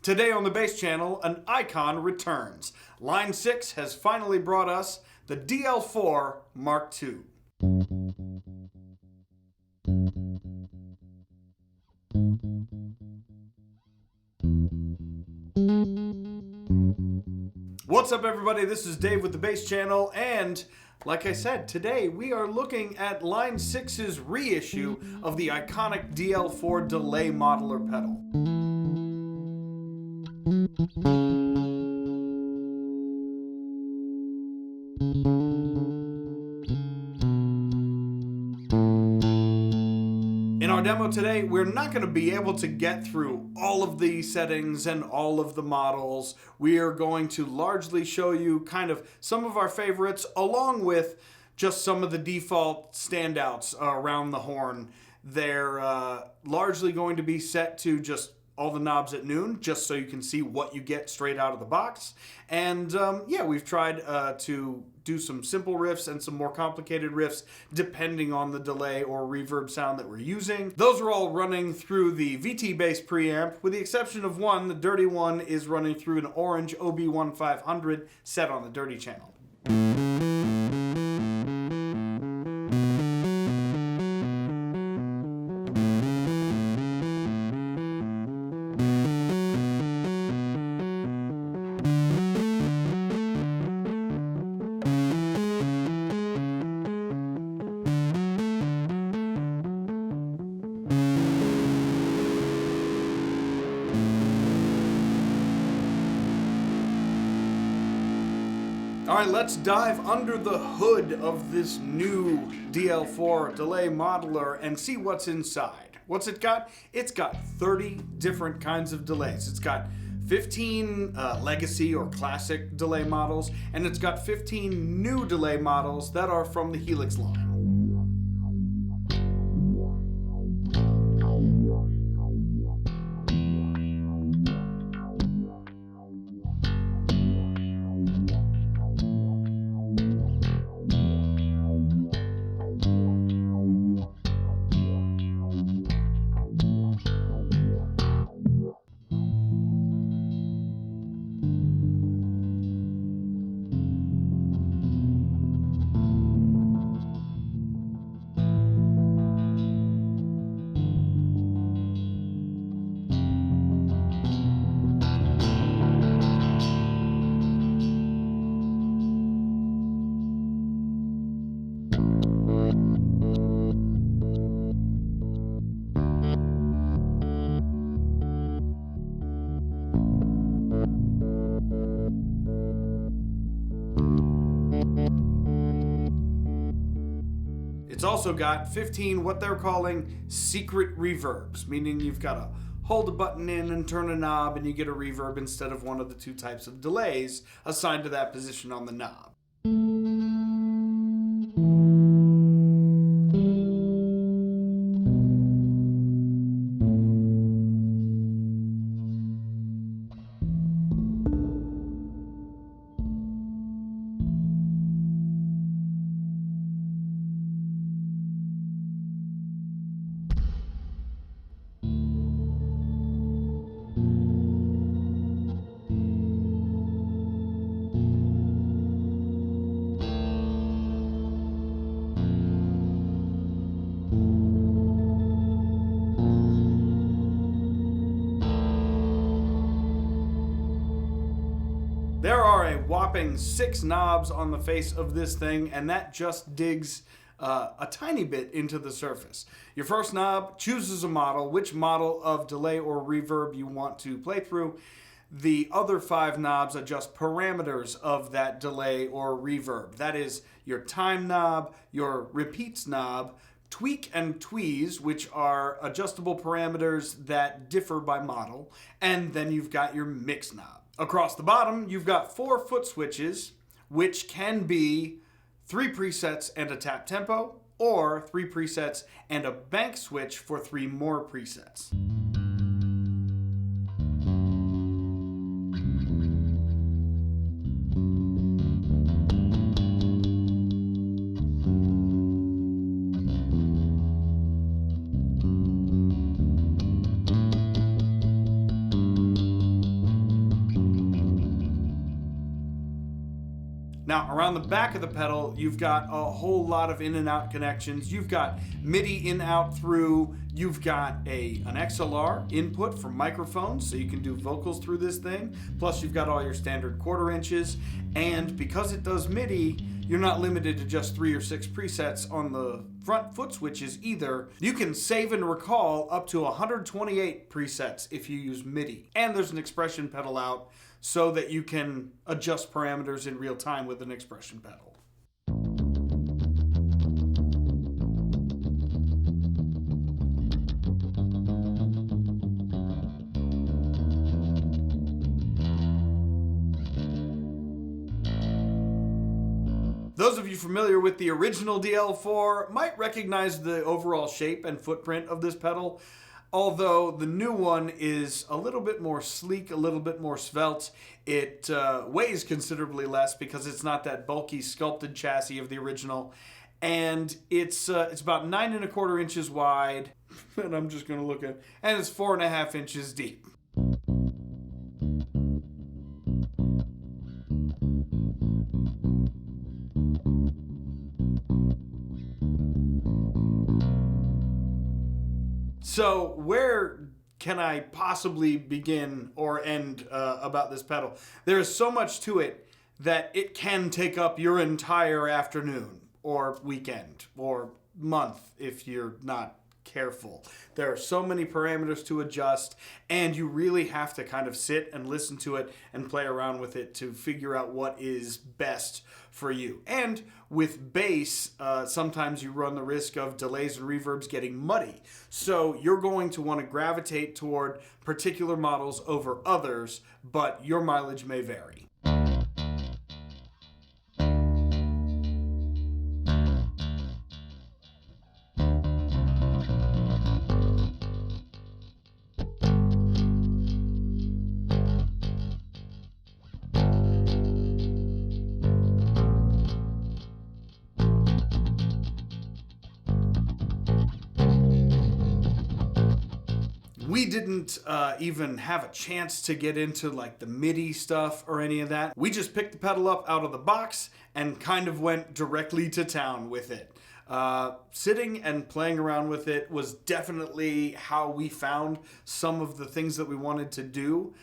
Today on the Bass Channel, an icon returns. Line 6 has finally brought us the DL4 MkII. What's up, everybody? This is Dave with the Bass Channel, and like I said, today we are looking at Line 6's reissue of the iconic DL4 Delay Modeler pedal. In our demo today, we're not going to be able to get through all of the settings and all of the models. We are going to largely show you kind of some of our favorites, along with just some of the default standouts around the horn. They're largely going to be set to just all the knobs at noon, just so you can see what you get straight out of the box. And yeah, we've tried to do some simple riffs and some more complicated riffs depending on the delay or reverb sound that we're using. Those are all running through the VT-based preamp, with the exception of one. The dirty one is running through an orange OB-1500 set on the dirty channel. All right, let's dive under the hood of this new DL4 Delay Modeler and see what's inside. What's it got? It's got 30 different kinds of delays. It's got 15 legacy or classic delay models, and it's got 15 new delay models that are from the Helix line. It's also got 15 what they're calling secret reverbs, meaning you've got to hold a button in and turn a knob and you get a reverb instead of one of the two types of delays assigned to that position on the knob. There are a whopping 6 knobs on the face of this thing, and that just digs a tiny bit into the surface. Your first knob chooses a model, which model of delay or reverb you want to play through. The other 5 knobs adjust parameters of that delay or reverb. That is your time knob, your repeats knob, tweak and tweeze, which are adjustable parameters that differ by model, and then you've got your mix knob. Across the bottom, you've got 4 foot switches, which can be 3 presets and a tap tempo, or 3 presets and a bank switch for 3 more presets. Now, around the back of the pedal, you've got a whole lot of in and out connections. You've got MIDI in, out, through. You've got an XLR input for microphones, so you can do vocals through this thing. Plus, you've got all your standard 1/4 inches. And because it does MIDI, you're not limited to just 3 or 6 presets on the front foot switches either. You can save and recall up to 128 presets if you use MIDI. And there's an expression pedal out so that you can adjust parameters in real time with an expression pedal. Those of you familiar with the original DL4 might recognize the overall shape and footprint of this pedal, although the new one is a little bit more sleek, a little bit more svelte. It weighs considerably less because it's not that bulky sculpted chassis of the original, and it's about 9 1/4 inches wide, and I'm just going to look at, and it's 4.5 inches deep. So where can I possibly begin or end about this pedal? There is so much to it that it can take up your entire afternoon or weekend or month if you're not careful. There are so many parameters to adjust, and you really have to kind of sit and listen to it and play around with it to figure out what is best for you. And with bass, sometimes you run the risk of delays and reverbs getting muddy. So you're going to want to gravitate toward particular models over others, but your mileage may vary. We didn't even have a chance to get into like the MIDI stuff or any of that. We just picked the pedal up out of the box and kind of went directly to town with it. Sitting and playing around with it was definitely how we found some of the things that we wanted to do.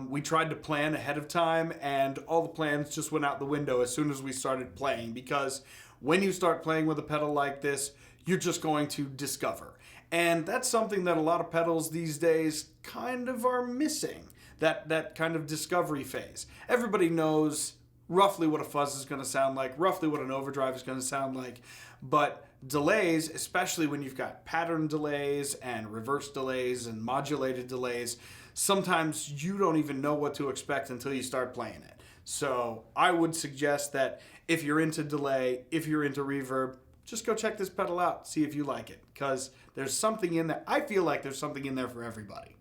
We tried to plan ahead of time, and all the plans just went out the window as soon as we started playing, because when you start playing with a pedal like this, you're just going to discover. And that's something that a lot of pedals these days kind of are missing, that kind of discovery phase. Everybody knows roughly what a fuzz is going to sound like, roughly what an overdrive is going to sound like, but delays, especially when you've got pattern delays and reverse delays and modulated delays, sometimes you don't even know what to expect until you start playing it. So I would suggest that if you're into delay, if you're into reverb, just go check this pedal out, see if you like it, because there's something in there. I feel like there's something in there for everybody.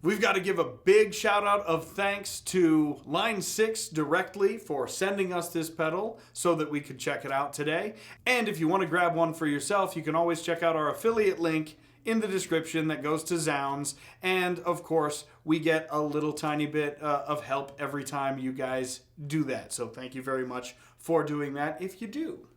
We've got to give a big shout out of thanks to Line 6 directly for sending us this pedal so that we could check it out today. And if you want to grab one for yourself, you can always check out our affiliate link in the description that goes to Zounds. And of course, we get a little tiny bit of help every time you guys do that. So thank you very much for doing that if you do.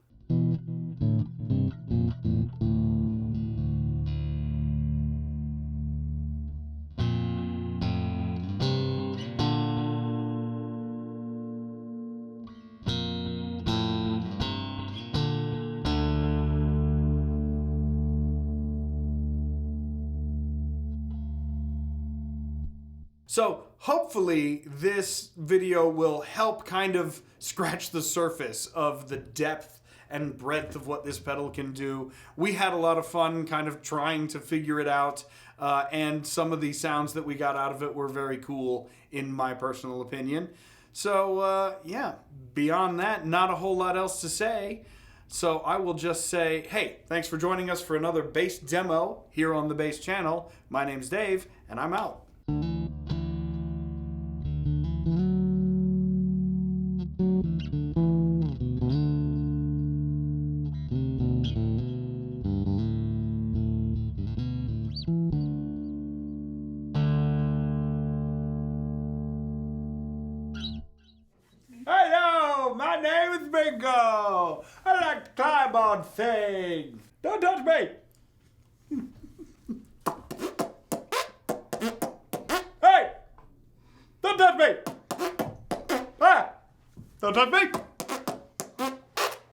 So hopefully this video will help kind of scratch the surface of the depth and breadth of what this pedal can do. We had a lot of fun kind of trying to figure it out, and some of the sounds that we got out of it were very cool in my personal opinion. So yeah, beyond that, not a whole lot else to say. So I will just say, hey, thanks for joining us for another bass demo here on the Bass channel. My name's Dave, and I'm out. Hello, my name is Bingo. I like to climb on things. Don't touch me. Hey, don't touch me. Ah, don't touch me.